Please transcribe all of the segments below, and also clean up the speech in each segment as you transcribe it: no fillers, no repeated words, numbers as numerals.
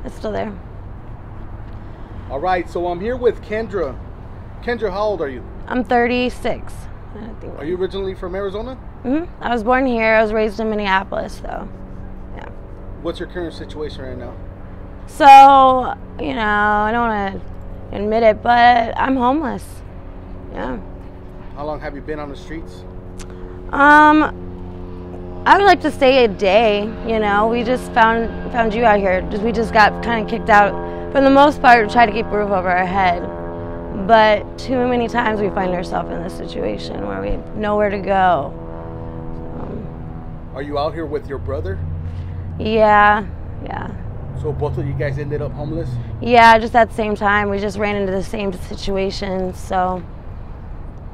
it's still there. All right, so I'm here with Kendra. Kendra, how old are you? I'm 36. Are you originally from Arizona? I was born here. I was raised in Minneapolis, though. Yeah. What's your current situation right now? So, I don't want to admit it, but I'm homeless. Yeah. How long have you been on the streets? I would like to say a day. We just found you out here. We just got kind of kicked out. For the most part, we try to keep a roof over our head. But too many times we find ourselves in this situation where we have nowhere to go. Are you out here with your brother? Yeah. So both of you guys ended up homeless? Yeah, just at the same time. We just ran into the same situation, so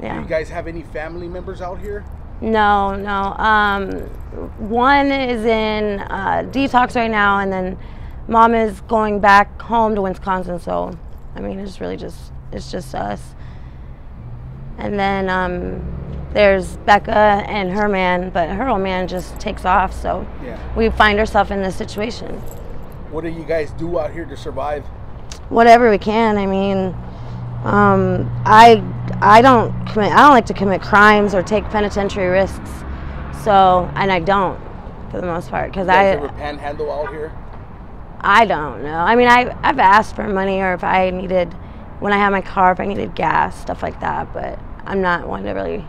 yeah. Do you guys have any family members out here? No. One is in detox right now, and then Mom is going back home to Wisconsin, so it's just us. And then there's Becca and her man, but her old man just takes off, so yeah. We find ourselves in this situation. What do you guys do out here to survive? Whatever we can. I don't like to commit crimes or take penitentiary risks, and I don't, for the most part, because I ever panhandle out here? I don't know. I've asked for money, or if I needed, when I had my car, if I needed gas, stuff like that, but I'm not one to really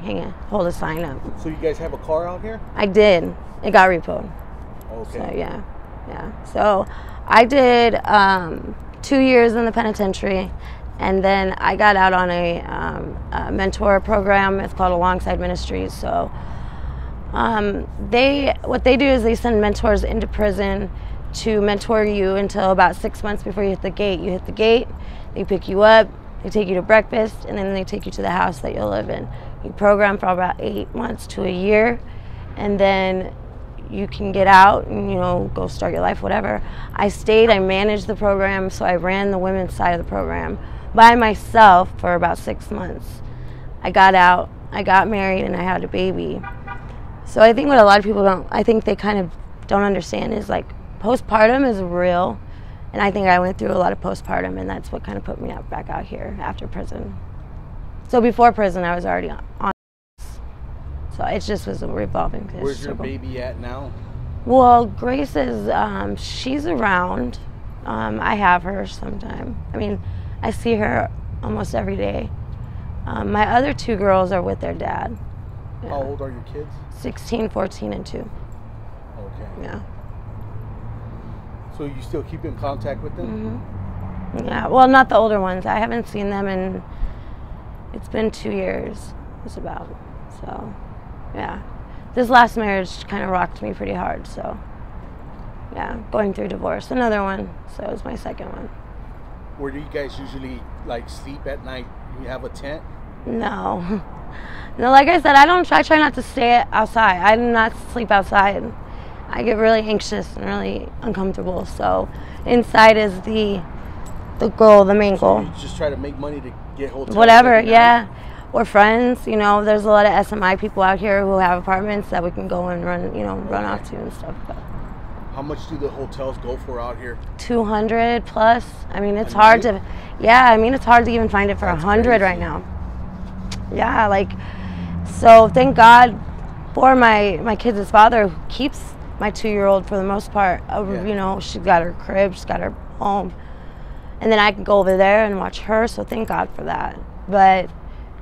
hold a sign up. So you guys have a car out here? I did. It got repoed. Okay. So yeah. So I did 2 years in the penitentiary, and then I got out on a mentor program. It's called Alongside Ministries. So what they do is they send mentors into prison to mentor you until about 6 months before you hit the gate. You hit the gate, they pick you up, they take you to breakfast, and then they take you to the house that you'll live in. You program for about 8 months to a year, and then you can get out and go start your life, whatever. I managed the program, so I ran the women's side of the program by myself for about 6 months. I got out, I got married, and I had a baby. So I think what a lot of people they kind of don't understand is postpartum is real, and I think I went through a lot of postpartum, and that's what kind of put me back out here after prison. So before prison, I was already on. So it just was a revolving. Where's your baby at now? Well, Grace is, she's around. I have her sometime. I see her almost every day. My other 2 girls are with their dad. Yeah. How old are your kids? 16, 14, and 2. Okay. Yeah. So you still keep in contact with them? Mm-hmm. Yeah, well, not the older ones. I haven't seen them it's been 2 years, just about. So, yeah. This last marriage kind of rocked me pretty hard, so, yeah. Going through divorce, another one, so it was my second one. Where do you guys usually, sleep at night? You have a tent? No. No, like I said, I try not to stay outside. I do not sleep outside. I get really anxious and really uncomfortable. So inside is the goal, the main goal. You just try to make money to get hotels. Whatever, yeah. Or friends, there's a lot of SMI people out here who have apartments that we can go and run off to and stuff. But how much do the hotels go for out here? 200 plus. It's hard to, it's hard to even find it for 100 right now. Yeah, so thank God for my kids' father, who keeps my 2-year-old for the most part. She's got her crib, she's got her home, and then I can go over there and watch her, so thank God for that. But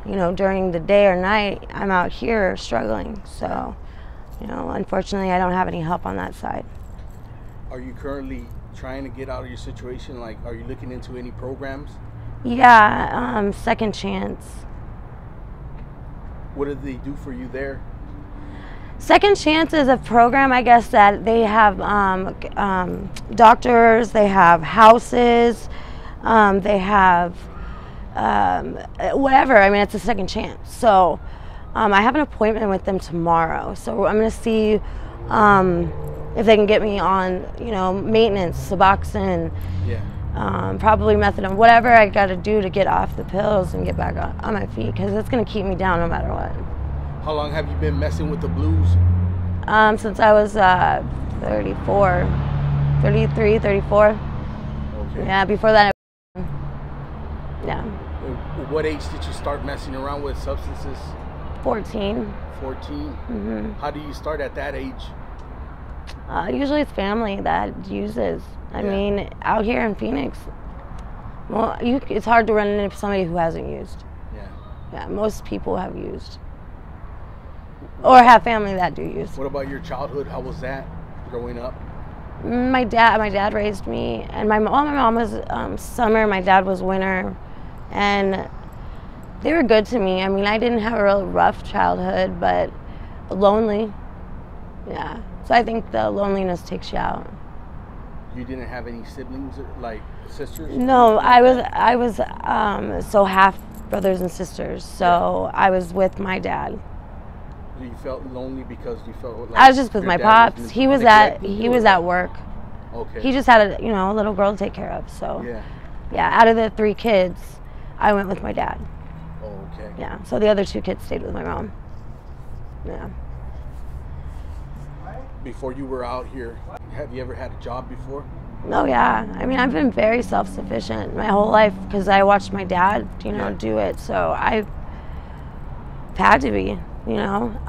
during the day or night, I'm out here struggling, so unfortunately I don't have any help on that side. Are you currently trying to get out of your situation? Are you looking into any programs? Yeah, Second Chance. What did they do for you there? Second Chance is a program, I guess, that they have doctors, they have houses, they have whatever. It's a second chance. So I have an appointment with them tomorrow. So I'm going to see if they can get me on, maintenance, Suboxone, probably methadone, whatever I got to do to get off the pills and get back on my feet, because it's going to keep me down no matter what. How long have you been messing with the blues? Since I was 33, 34. Okay. Yeah, before that, yeah. What age did you start messing around with substances? 14. 14? Mm-hmm. How do you start at that age? Usually it's family that uses. I mean, out here in Phoenix, well, it's hard to run into somebody who hasn't used. Yeah. Yeah, most people have used. Or have family that do use. What about your childhood? How was that growing up? My dad raised me, and my mom was summer, my dad was winter, and they were good to me. I mean, I didn't have a real rough childhood, but lonely. Yeah. So I think the loneliness takes you out. You didn't have any siblings, like sisters? No, I was so half brothers and sisters. So I was with my dad. You felt lonely because you felt like I was just with my pops. He was at work. Okay. He just had a little girl to take care of. So yeah, out of the 3 kids, I went with my dad. Oh, okay. Yeah. So the other 2 kids stayed with my mom. Yeah. Before you were out here, have you ever had a job before? Oh yeah. I mean, I've been very self-sufficient my whole life because I watched my dad, do it. So I've had to be. What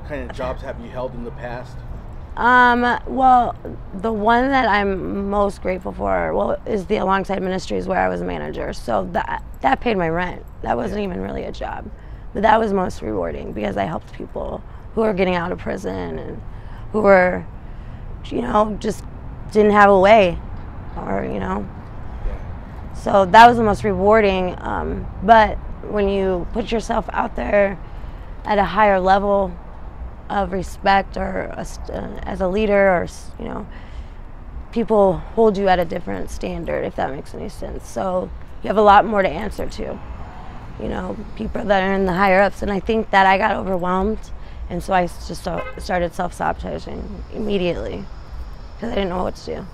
kind of jobs have you held in the past? Well, the one that I'm most grateful for, is the Alongside Ministries where I was a manager. So that paid my rent. That wasn't even really a job, but that was most rewarding because I helped people who were getting out of prison and who were, just didn't have a way, or So that was the most rewarding. But when you put yourself out there at a higher level of respect, or as a leader, or people hold you at a different standard, if that makes any sense. So you have a lot more to answer to, people that are in the higher ups. And I think that I got overwhelmed, and so I just started self-sabotaging immediately because I didn't know what to do.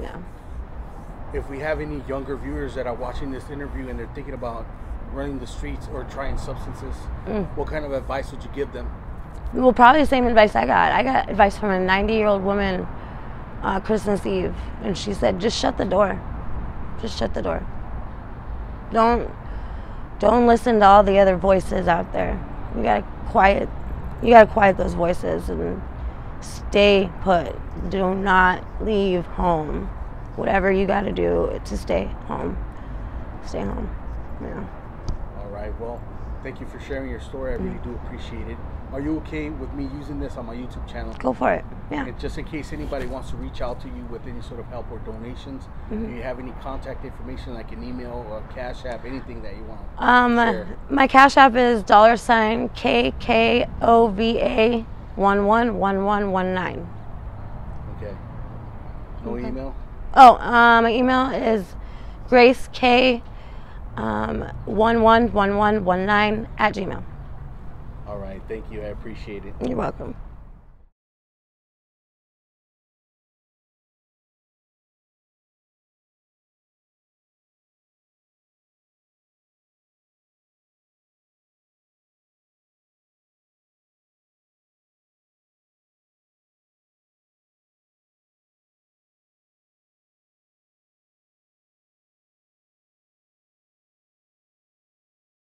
Yeah. If we have any younger viewers that are watching this interview and they're thinking about running the streets or trying substances, what kind of advice would you give them? Well, probably the same advice I got. I got advice from a 90-year-old woman, Christmas Eve, and she said, just shut the door. Just shut the door. Don't listen to all the other voices out there. You gotta quiet those voices and stay put. Do not leave home. Whatever you got to do to stay home. Stay home. Yeah. All right. Well, thank you for sharing your story. I really do appreciate it. Are you okay with me using this on my YouTube channel? Go for it. Yeah. And just in case anybody wants to reach out to you with any sort of help or donations, do you have any contact information, like an email or a Cash App, anything that you want to share? My Cash App is $KKOVA 111119. Okay. No email? Oh, my email is GraceK 111119 @gmail.com. All right. Thank you. I appreciate it. You're welcome.